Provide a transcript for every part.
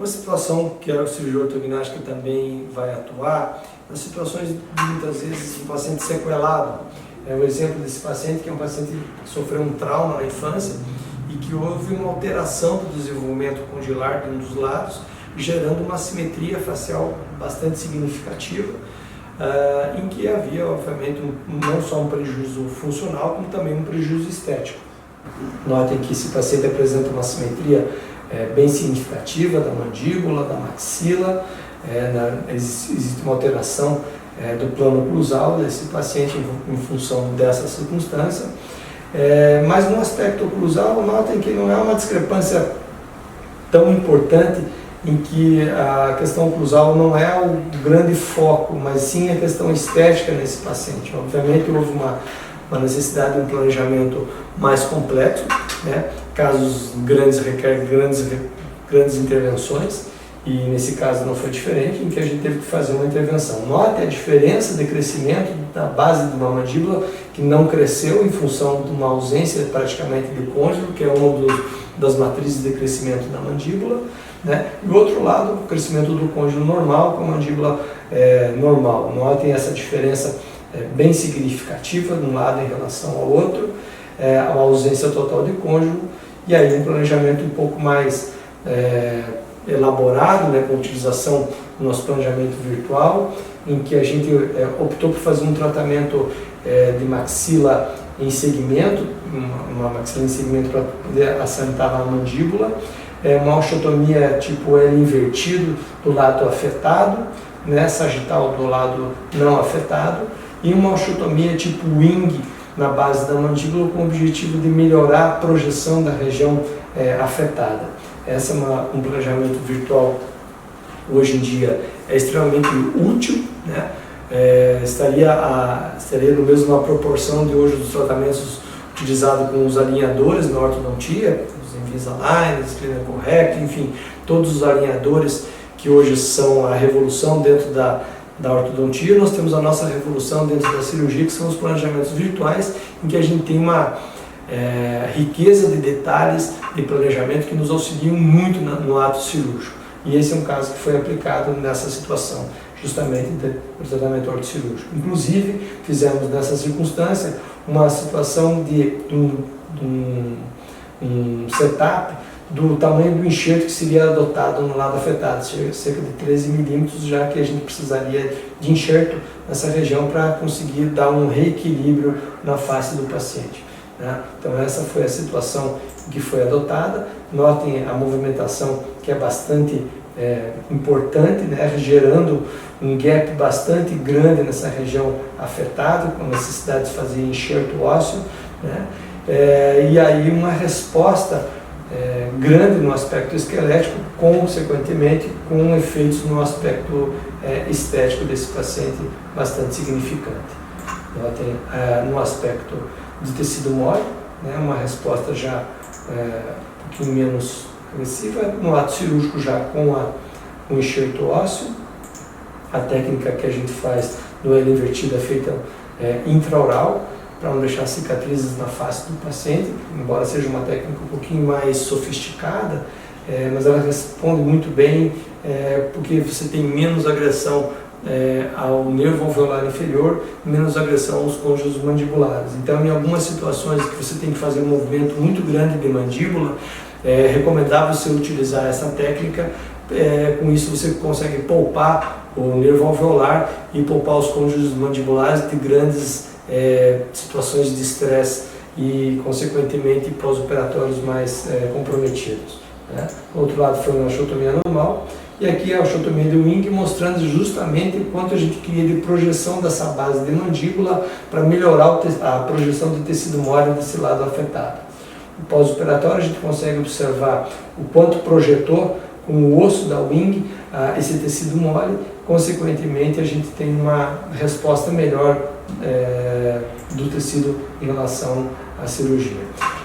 Uma situação que a cirurgia ortognática também vai atuar, nas situações de muitas vezes um paciente sequelado. É o exemplo desse paciente, que é um paciente que sofreu um trauma na infância e que houve uma alteração do desenvolvimento condilar de um dos lados, gerando uma assimetria facial bastante significativa, em que havia, obviamente, não só um prejuízo funcional, como também um prejuízo estético. Notem que esse paciente apresenta uma assimetria bem significativa da mandíbula, da maxila, existe uma alteração do plano oclusal desse paciente em função dessa circunstância, mas no aspecto oclusal, notem que não é uma discrepância tão importante, em que a questão oclusal não é o grande foco, mas sim a questão estética nesse paciente. Obviamente houve uma necessidade de um planejamento mais complexo, né? Casos grandes requerem grandes intervenções, e nesse caso não foi diferente, em que a gente teve que fazer uma intervenção. Note a diferença de crescimento da base de uma mandíbula, que não cresceu em função de uma ausência praticamente de côndilo, que é uma das matrizes de crescimento da mandíbula, né? E do outro lado, o crescimento do côndilo normal com a mandíbula normal. Notem essa diferença bem significativa de um lado em relação ao outro, a ausência total de côndilo, e aí um planejamento um pouco mais elaborado, né, com a utilização do nosso planejamento virtual, em que a gente optou por fazer um tratamento de maxila em segmento, uma maxila em segmento para poder assentar na mandíbula, uma osteotomia tipo L invertido do lado afetado, né, sagital do lado não afetado, e uma osteotomia tipo wing na base da mandíbula, com o objetivo de melhorar a projeção da região afetada. Esse é um planejamento virtual, hoje em dia, é extremamente útil, né? Estaria no mesmo uma proporção de hoje dos tratamentos utilizados com os alinhadores na ortodontia, os Invisalign, Clean & Correct, enfim, todos os alinhadores que hoje são a revolução dentro da ortodontia. Nós temos a nossa revolução dentro da cirurgia, que são os planejamentos virtuais, em que a gente tem uma riqueza de detalhes de planejamento que nos auxiliam muito no ato cirúrgico. E esse é um caso que foi aplicado nessa situação, justamente do tratamento ortocirúrgico. Inclusive, fizemos nessa circunstância uma situação de um setup do tamanho do enxerto que seria adotado no lado afetado, cerca de 13 milímetros, já que a gente precisaria de enxerto nessa região para conseguir dar um reequilíbrio na face do paciente, né? Então essa foi a situação que foi adotada. Notem a movimentação, que é bastante importante, né? Gerando um gap bastante grande nessa região afetada, com necessidade de fazer enxerto ósseo, né? E aí uma resposta grande no aspecto esquelético, consequentemente com efeitos no aspecto estético desse paciente bastante significante. Notem no aspecto de tecido mole, né, uma resposta já um pouquinho menos agressiva, no ato cirúrgico já com o enxerto ósseo. A técnica que a gente faz no L invertido é feita intraoral, para não deixar cicatrizes na face do paciente, embora seja uma técnica um pouquinho mais sofisticada, mas ela responde muito bem, porque você tem menos agressão ao nervo alveolar inferior, menos agressão aos cônjuges mandibulares. Então, em algumas situações que você tem que fazer um movimento muito grande de mandíbula, é recomendável você utilizar essa técnica. Com isso você consegue poupar o nervo alveolar e poupar os cônjuges mandibulares de grandes situações de estresse e, consequentemente, pós-operatórios mais comprometidos, né? Do outro lado foi uma osteotomia normal, e aqui a osteotomia de wing, mostrando justamente o quanto a gente queria de projeção dessa base de mandíbula para melhorar a projeção do tecido mole desse lado afetado. No pós-operatório a gente consegue observar o quanto projetou com o osso da wing esse tecido mole, consequentemente a gente tem uma resposta melhor do tecido em relação à cirurgia.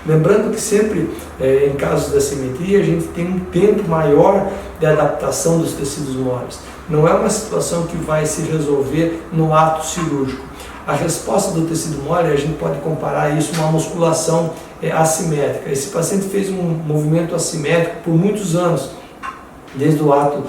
Lembrando que sempre, em casos da simetria, a gente tem um tempo maior de adaptação dos tecidos moles. Não é uma situação que vai se resolver no ato cirúrgico. A resposta do tecido mole, a gente pode comparar isso a uma musculação assimétrica. Esse paciente fez um movimento assimétrico por muitos anos, desde o ato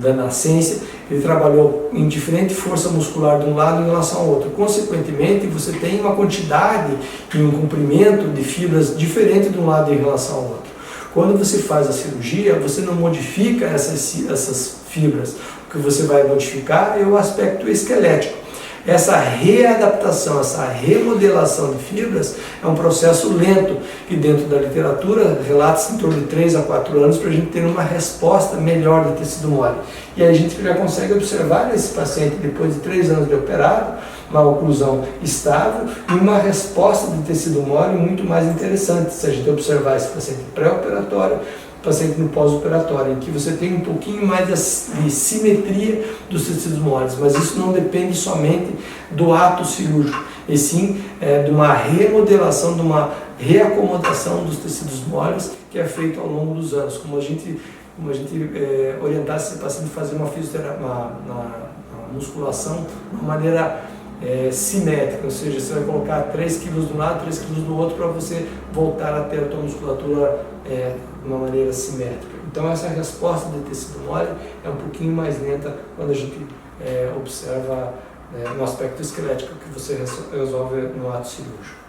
da nascença, ele trabalhou em diferente força muscular de um lado em relação ao outro. Consequentemente, você tem uma quantidade e um comprimento de fibras diferente de um lado em relação ao outro. Quando você faz a cirurgia, você não modifica essas fibras. O que você vai modificar é o aspecto esquelético. Essa readaptação, essa remodelação de fibras é um processo lento, que dentro da literatura relata-se em torno de 3 a 4 anos para a gente ter uma resposta melhor do tecido mole. E aí a gente já consegue observar nesse paciente, depois de 3 anos de operado, uma oclusão estável e uma resposta de tecido mole muito mais interessante, se a gente observar esse paciente pré-operatório, paciente no pós-operatório, em que você tem um pouquinho mais de simetria dos tecidos moles, mas isso não depende somente do ato cirúrgico, e sim de uma remodelação, de uma reacomodação dos tecidos moles que é feito ao longo dos anos, como a gente orientasse esse paciente a fazer uma fisioterapia, uma musculação de uma maneira simétrica, ou seja, você vai colocar 3 kg de um lado, 3 kg do outro para você voltar a ter a tua musculatura de uma maneira simétrica. Então essa resposta de tecido mole é um pouquinho mais lenta quando a gente observa no aspecto esquelético que você resolve no ato cirúrgico.